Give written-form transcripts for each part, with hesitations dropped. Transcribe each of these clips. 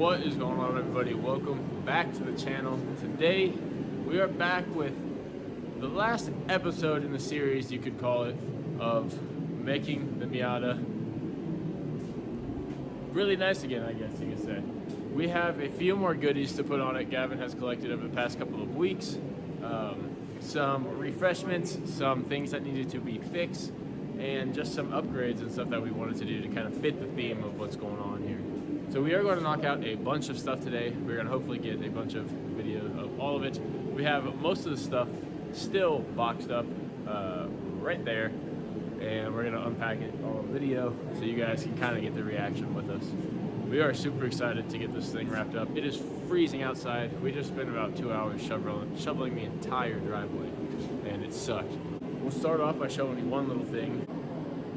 What is going on, everybody? Welcome back to the channel. Today we are back with the last episode in the series, you could call it, of making the Miata really nice again, I guess you could say. We have a few more goodies to put on it. Gavin has collected over the past couple of weeks. Some refreshments, some things that needed to be fixed, and just some upgrades and stuff that we wanted to do to kind of fit the theme of what's going on here. So we are going to knock out a bunch of stuff today. We're going to hopefully get a bunch of video of all of it. We have most of the stuff still boxed up right there, and we're going to unpack it all in video so you guys can kind of get the reaction with us. We are super excited to get this thing wrapped up. It is freezing outside. We just spent about 2 hours shoveling the entire driveway, and it sucked. We'll start off by showing you one little thing.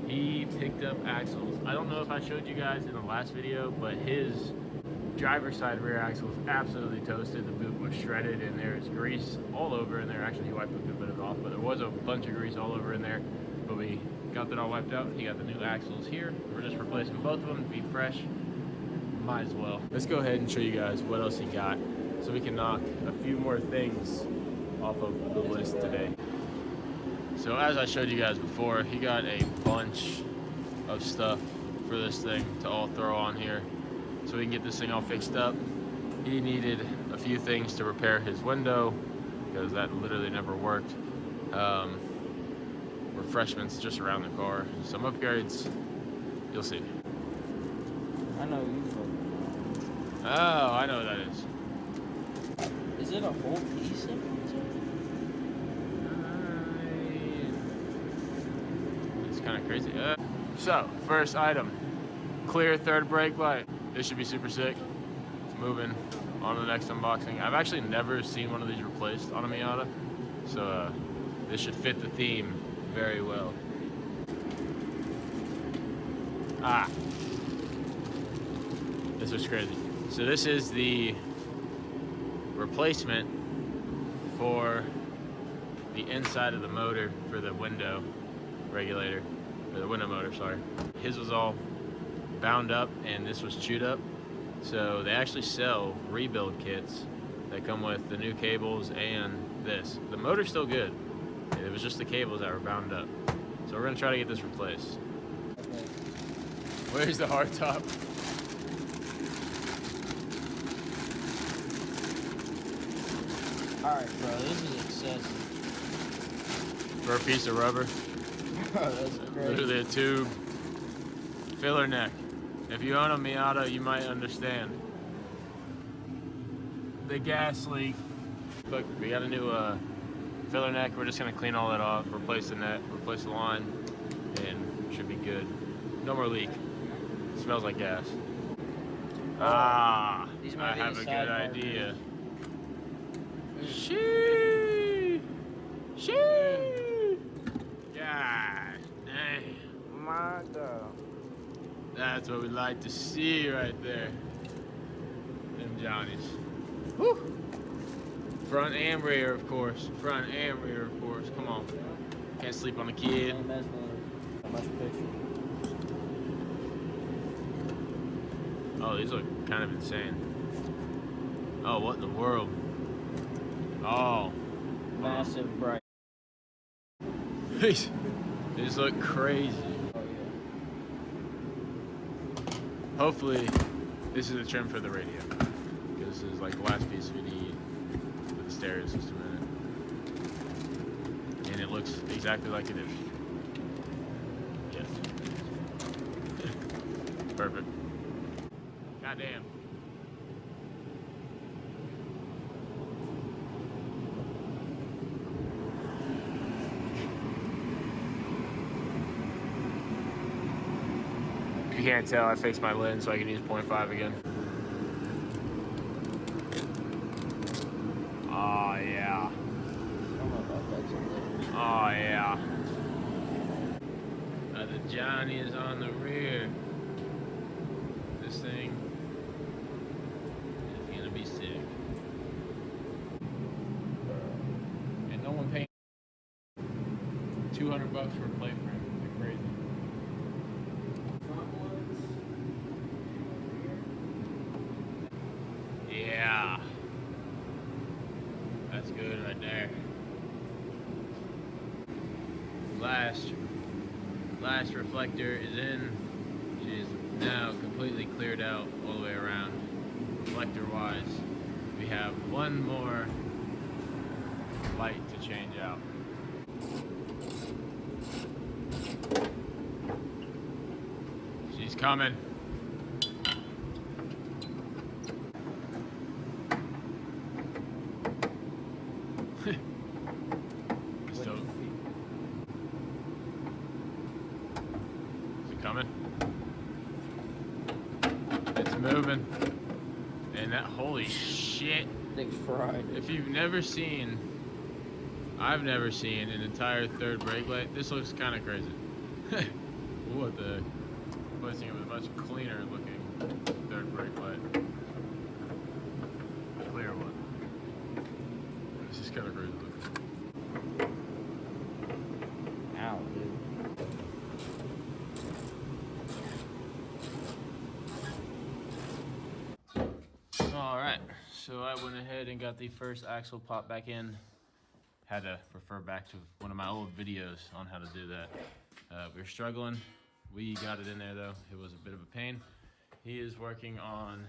He picked up axles. I don't know if I showed you guys in the last video, but his driver's side rear axle was absolutely toasted. The boot was shredded, and there's grease all over in there. Actually, he wiped a good bit of it off, but there was a bunch of grease all over in there. But we got that all wiped out. He got the new axles here. We're just replacing both of them to be fresh. Might as well. Let's go ahead and show you guys what else he got so we can knock a few more things off of the list today. So as I showed you guys before, he got a bunch of stuff for this thing to all throw on here so we can get this thing all fixed up. He needed a few things to repair his window because that literally never worked. Refreshments just around the car. Some upgrades, you'll see. I know you will. Oh, I know what that is. Is it a whole piece of it? It's kind of crazy. So, first item, clear third brake light. This should be super sick. It's moving on to the next unboxing. I've actually never seen one of these replaced on a Miata, so this should fit the theme very well. This was crazy. So this is the replacement for the inside of the motor for the window regulator, or the window motor, sorry. His was all bound up and this was chewed up. So they actually sell rebuild kits that come with the new cables and this. The motor's still good. It was just the cables that were bound up. So we're gonna try to get this replaced. Okay. Where's the hard top? Alright, bro, this is excessive. For a piece of rubber. That's crazy. Literally a tube. Filler neck. If you own a Miata, you might understand. The gas leak. Look, we got a new filler neck. We're just gonna clean all that off, replace the net, replace the line, and should be good. No more leak. It smells like gas. I have a good idea. Shee! God dang. My God. That's what we like to see right there. Them Johnnies. Woo! Front and rear, of course. Front and rear, of course. Come on. Can't sleep on the kid. Much picture. Oh, these look kind of insane. Oh, what in the world? Oh. Massive bright. These look crazy. Oh, yeah. Hopefully, this is a trim for the radio. Because this is like the last piece we need for the stereo system in it. And it looks exactly like it is. Yes. Perfect. Goddamn. If you can't tell, I fixed my lens so I can use 0.5 again. Oh yeah. I don't know about that too. Oh yeah. The Johnny is on the rear. This thing is gonna be sick. And no one paid $200 for a plate frame. They're crazy. That's good right there. Last reflector is in. She is now completely cleared out all the way around. Reflector wise, we have one more light to change out. She's coming. So, is it coming? It's moving. And that, holy shit. Thing's fried. If you've never seen, I've never seen an entire third brake light. This looks kind of crazy. What the? Replacing it with a much cleaner looking third brake light. A clear one. This is kind of crazy looking. Ow, dude. All right, so I went ahead and got the first axle pop back in. Had to refer back to one of my old videos on how to do that. We were struggling. We got it in there though. It was a bit of a pain. He is working on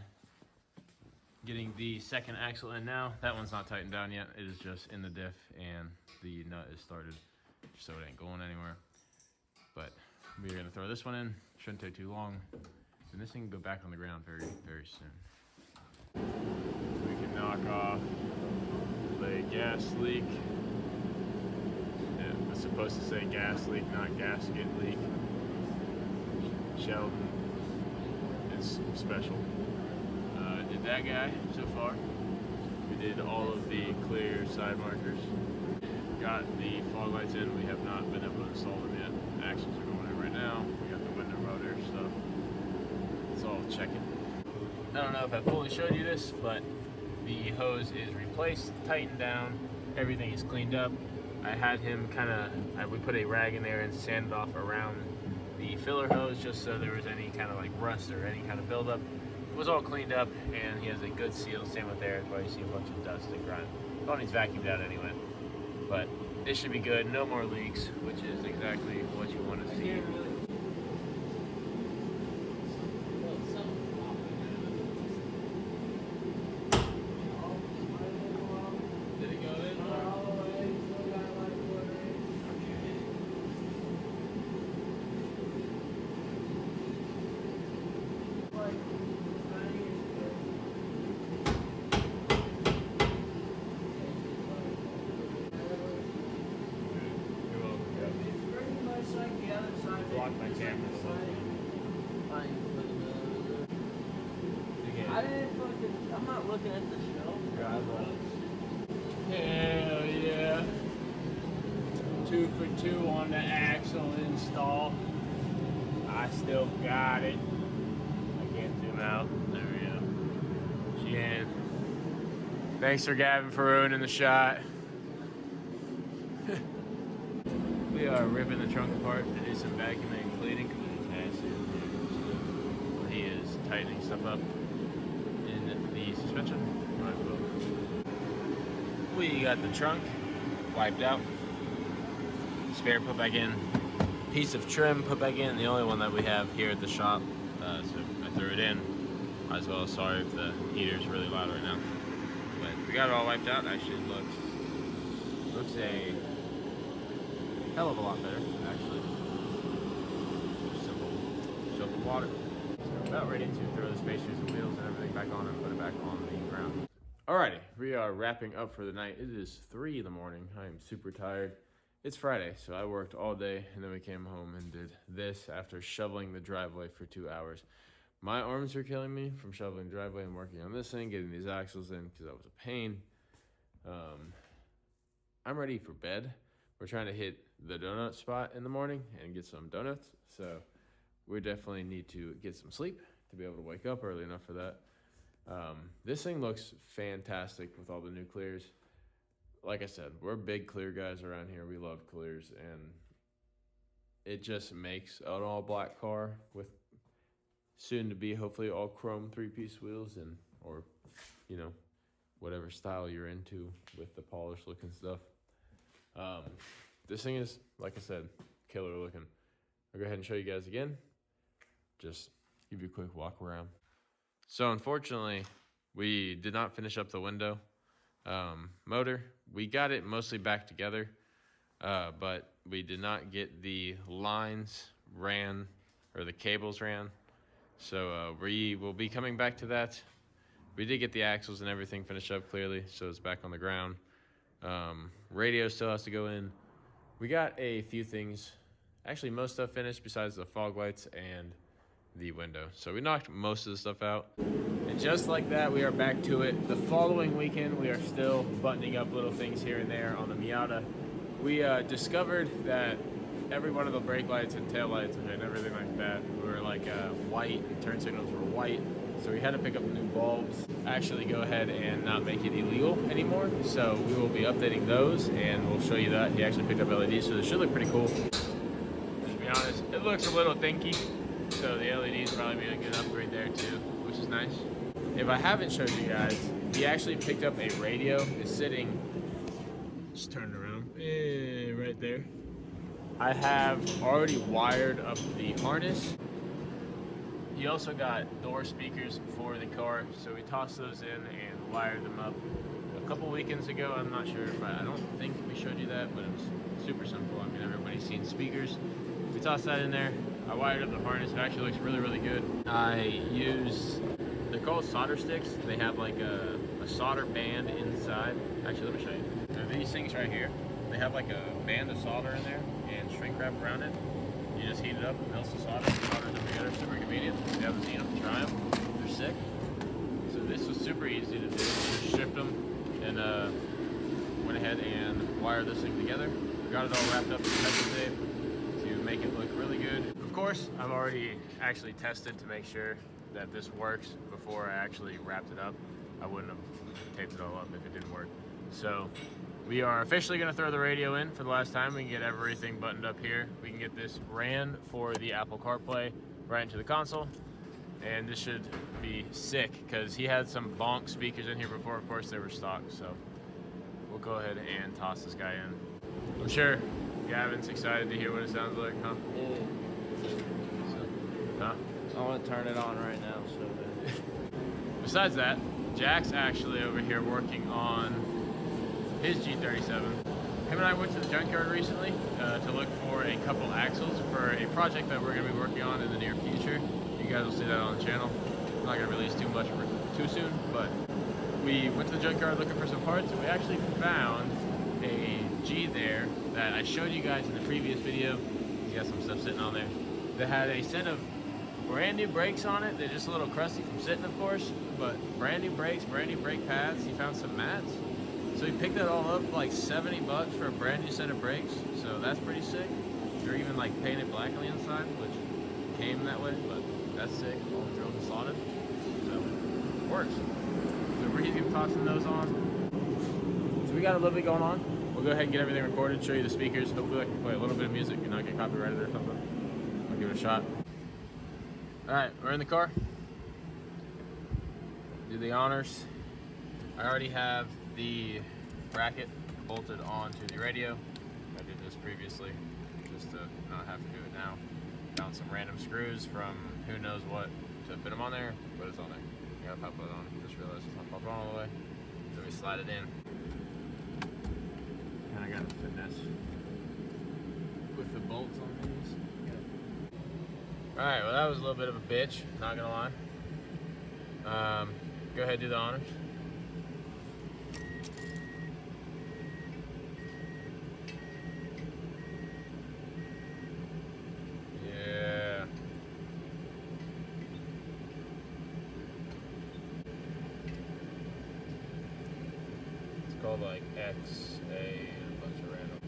getting the second axle in now. That one's not tightened down yet. It is just in the diff and the nut is started, so it ain't going anywhere. But we're gonna throw this one in. Shouldn't take too long. And this thing can go back on the ground very, very soon. We can knock off the gas leak. Yeah, it's supposed to say gas leak, not gasket leak. Sheldon is special. Did that guy so far. We did all of the clear side markers. Got the fog lights in. We have not been able to install them yet. Axles are going in right now. We got the window rotor stuff. It's all checking. I don't know if I fully showed you this, but the hose is replaced, tightened down, everything is cleaned up. I had him we put a rag in there and sanded off around the filler hose just so there was any kind of like rust or any kind of buildup. It was all cleaned up and he has a good seal, same with there, that's why you see a bunch of dust and grime. Well, he's vacuumed out anyway. But this should be good, no more leaks, which is exactly what you want to see. Block my camera. I'm not looking at the show. Hell yeah. 2 for 2 on the axle install. I still got it. I can't zoom out. There we go. Jan. Thanks for Gavin for ruining the shot. We are ripping the trunk apart to do some vacuuming and cleaning because it's massive. He is tightening stuff up in the suspension. Might as well. We got the trunk wiped out. Spare put back in. Piece of trim put back in. The only one that we have here at the shop. So I threw it in. Might as well. Sorry if the heater's really loud right now. But we got it all wiped out. Actually, it looks a hell of a lot better, actually. Simple soap and water. So about ready to throw the spacers and wheels and everything back on and put it back on the ground. Alrighty, we are wrapping up for the night. It is 3 in the morning. I am super tired. It's Friday, so I worked all day and then we came home and did this after shoveling the driveway for 2 hours. My arms are killing me from shoveling the driveway and working on this thing, getting these axles in because that was a pain. I'm ready for bed. We're trying to hit the donut spot in the morning and get some donuts. So we definitely need to get some sleep to be able to wake up early enough for that. This thing looks fantastic with all the new clears. Like I said, we're big clear guys around here. We love clears, and it just makes an all black car with soon to be hopefully all chrome 3-piece wheels or whatever style you're into with the polished looking stuff. This thing is, like I said, killer looking. I'll go ahead and show you guys again. Just give you a quick walk around. So unfortunately, we did not finish up the window motor. We got it mostly back together, but we did not get the lines ran, or the cables ran. So we will be coming back to that. We did get the axles and everything finished up clearly, so it's back on the ground. Radio still has to go in. We got a few things, actually most stuff finished besides the fog lights and the window. So we knocked most of the stuff out. And just like that, we are back to it. The following weekend, we are still buttoning up little things here and there on the Miata. We discovered that every one of the brake lights and tail lights and everything like that were like white, and turn signals were white. So we had to pick up new bulbs, actually go ahead and not make it illegal anymore. So we will be updating those and we'll show you that. He actually picked up LEDs, so this should look pretty cool. To be honest, it looks a little dinky. So the LEDs probably be a good upgrade there too, which is nice. If I haven't showed you guys, he actually picked up a radio. It's sitting, just turn it around, right there. I have already wired up the harness. He also got door speakers for the car, so we tossed those in and wired them up a couple weekends ago. I'm not sure if I don't think we showed you that, but it was super simple. I mean, everybody's seen speakers. We tossed that in there. I wired up the harness. It actually looks really, really good. I use, they're called solder sticks. They have like a solder band inside. Actually, let me show you. They're these things right here. They have like a band of solder in there and shrink wrap around it. You just heat it up, melts the solder, solders them together, super convenient. If you haven't seen them, try them. They're sick. So this was super easy to do. Just stripped them and went ahead and wired this thing together. Got it all wrapped up in pencil tape to make it look really good. Of course, I've already actually tested to make sure that this works before I actually wrapped it up. I wouldn't have taped it all up if it didn't work. So we are officially going to throw the radio in for the last time. We can get everything buttoned up here. We can get this ran for the Apple CarPlay right into the console. And this should be sick because he had some bonk speakers in here before. Of course, they were stock. So we'll go ahead and toss this guy in. I'm sure Gavin's excited to hear what it sounds like, huh? Yeah. So, huh? I want to turn it on right now, so bad. Besides that, Jack's actually over here working on his G37. Him and I went to the junkyard recently to look for a couple axles for a project that we're going to be working on in the near future. You guys will see that on the channel. I'm not going to release too much too soon, but we went to the junkyard looking for some parts, and we actually found a G there that I showed you guys in the previous video. He's got some stuff sitting on there that had a set of brand new brakes on it. They're just a little crusty from sitting, of course, but brand new brakes, brand new brake pads. He found some mats. So he picked that all up for like 70 bucks for a brand new set of brakes. So that's pretty sick. They're even like painted black on the inside, which came that way, but that's sick. All drilled and slotted. So it works. So we're gonna keep tossing those on. So we got a little bit going on. We'll go ahead and get everything recorded, show you the speakers. Hopefully I can play a little bit of music and not get copyrighted or something. I'll give it a shot. Alright, we're in the car. Do the honors. I already have the bracket bolted onto the radio. I did this previously just to not have to do it now. Found some random screws from who knows what to fit them on there, but it's on there. You gotta pop it on. Just realized it's not popped on all the way. So we slide it in. Kinda got the finesse with the bolts on these. Alright, well that was a little bit of a bitch, not gonna lie. Go ahead and do the honors. Yeah. It's called like X, A, and a bunch of random.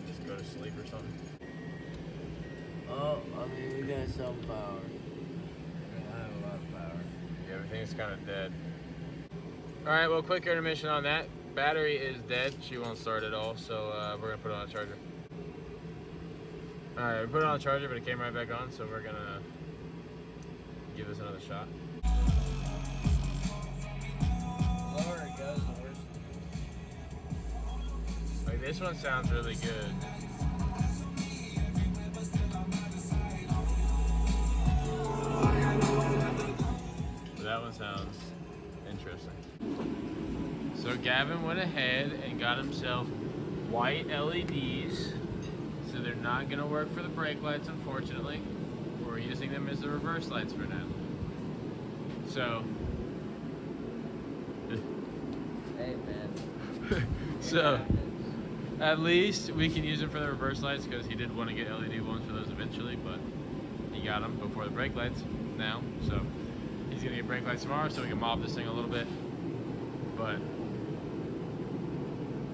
Just go to sleep or something. Oh, I mean, we got some power. I have a lot of power. Yeah, everything's kind of dead. Alright, well, quick intermission on that. Battery is dead. She won't start at all, so we're going to put it on a charger. All right, we put it on the charger, but it came right back on, so we're gonna give this another shot. The lower it goes, the worse it Like this one sounds really good. But that one sounds interesting. So Gavin went ahead and got himself white LEDs. So they're not gonna work for the brake lights, unfortunately. We're using them as the reverse lights for now. So, is. Hey, man. so at least we can use them for the reverse lights because he did want to get LED ones for those eventually, but he got them before the brake lights now. So he's gonna get brake lights tomorrow so we can mob this thing a little bit. But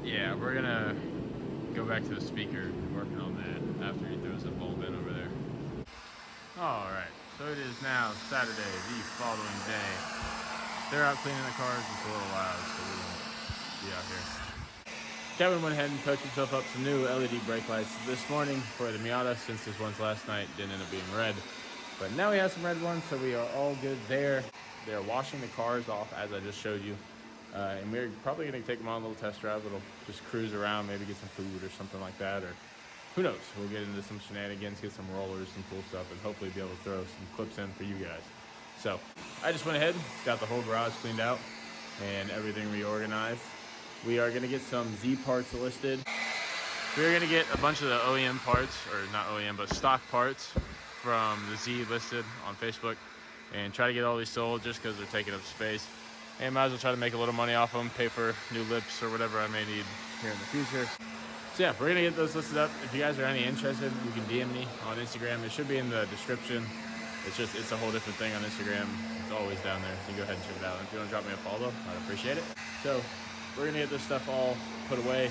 yeah, we're gonna go back to the speaker, working on that after he throws the bulb in over there. All right, so it is now Saturday, the following day. They're out cleaning the cars. It's a little loud, so we won't be out here. Kevin went ahead and hooked himself up some new LED brake lights this morning for the Miata, since this one's last night didn't end up being red. But now we have some red ones, so we are all good there. They're washing the cars off, as I just showed you. And we're probably gonna take them on a little test drive. It'll just cruise around, maybe get some food or something like that, or who knows? We'll get into some shenanigans, get some rollers, some cool stuff, and hopefully be able to throw some clips in for you guys. So I just went ahead, got the whole garage cleaned out and everything reorganized. We are gonna get some Z parts listed. We're gonna get a bunch of the OEM parts, or not OEM, but stock parts from the Z listed on Facebook, and try to get all these sold just because they're taking up space. And might as well try to make a little money off them, pay for new lips or whatever I may need here in the future. So yeah, we're gonna get those listed up. If you guys are any interested, you can DM me on Instagram. It should be in the description. It's a whole different thing on Instagram. It's always down there, so you can go ahead and check it out. And if you wanna drop me a follow, I'd appreciate it. So we're gonna get this stuff all put away.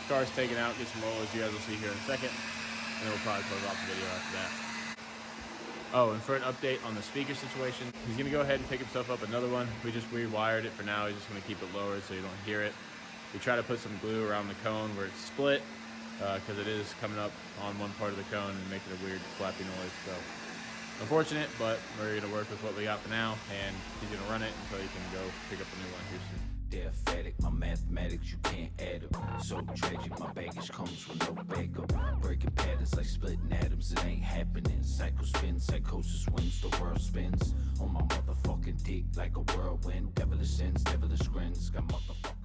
Cars taken out, get some rollers you guys will see here in a second. And then we'll probably close off the video after that. Oh, and for an update on the speaker situation, he's gonna go ahead and pick himself up another one. We just rewired it for now. He's just gonna keep it lowered so you don't hear it. We try to put some glue around the cone where it's split, because it is coming up on one part of the cone and making a weird flappy noise. So unfortunate, but we're gonna work with what we got for now, and he's gonna run it until he can go pick up a new one here soon. They're phatic, my mathematics, you can't add up. So tragic, my baggage comes with no backup. Breaking patterns like splitting atoms, it ain't happening. Cycle spins, psychosis wins, the world spins. On my motherfucking dick like a whirlwind. Devilish sins, devilish grins, got motherfuckers.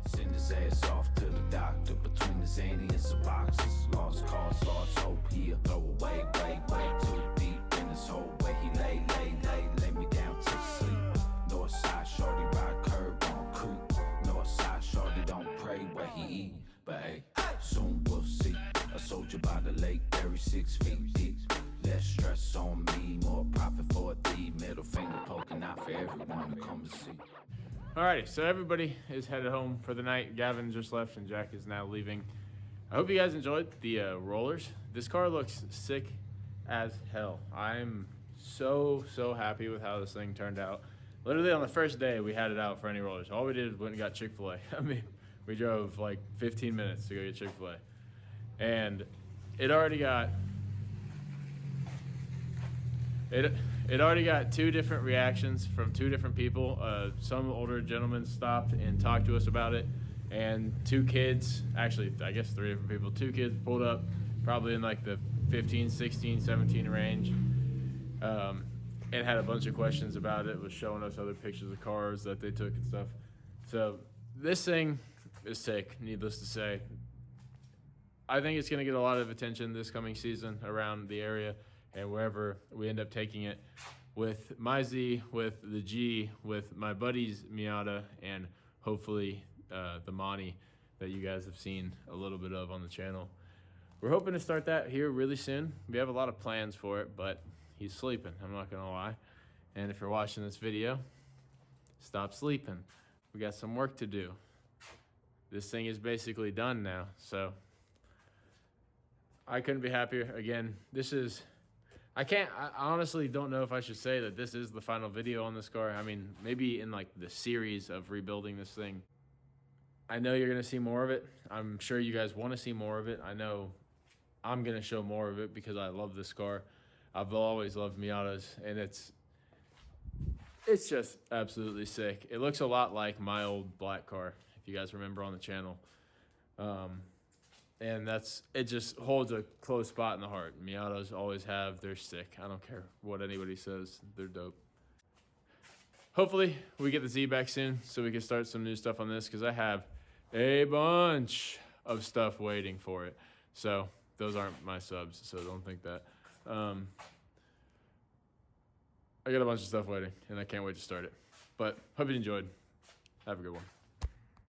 Send his ass off to the doctor between the zany and some boxes. Lost cause, lost hope here. Throw away, way too deep in this hole where he lay me down to sleep. North side shorty ride curb on creep. North side shorty don't pray where he eat. But hey, soon we'll see. A soldier by the lake, buried 6 feet deep. Less stress on me, more profit for a thief. Middle finger poking out for everyone to come to see. Alrighty, so everybody is headed home for the night. Gavin just left and Jack is now leaving. I hope you guys enjoyed the rollers. This car looks sick as hell. I'm so happy with how this thing turned out. Literally on the first day we had it out for any rollers. All we did was went and got Chick-fil-A. I mean, we drove like 15 minutes to go get Chick-fil-A. And it already got It already got 2 different reactions from 2 different people. Some older gentlemen stopped and talked to us about it, and 2 kids, actually I guess 3 different people, 2 kids pulled up probably in like the 15, 16, 17 range, and had a bunch of questions about it, was showing us other pictures of cars that they took and stuff. So this thing is sick, needless to say. I think it's going to get a lot of attention this coming season around the area and wherever we end up taking it, with my Z, with the G, with my buddy's Miata, and hopefully the Monty that you guys have seen a little bit of on the channel. We're hoping to start that here really soon. We have a lot of plans for it, but he's sleeping, I'm not gonna lie. And if you're watching this video, stop sleeping. We got some work to do. This thing is basically done now, so I couldn't be happier. Again, I honestly don't know if I should say that this is the final video on this car. I mean, maybe in like the series of rebuilding this thing. I know you're going to see more of it. I'm sure you guys want to see more of it. I know I'm going to show more of it because I love this car. I've always loved Miatas, and it's just absolutely sick. It looks a lot like my old black car, if you guys remember on the channel. And it just holds a close spot in the heart. Miatas always have. They're sick. I don't care what anybody says. They're dope. Hopefully, we get the Z back soon so we can start some new stuff on this because I have a bunch of stuff waiting for it. So those aren't my subs, so don't think that. I got a bunch of stuff waiting, and I can't wait to start it. But hope you enjoyed. Have a good one.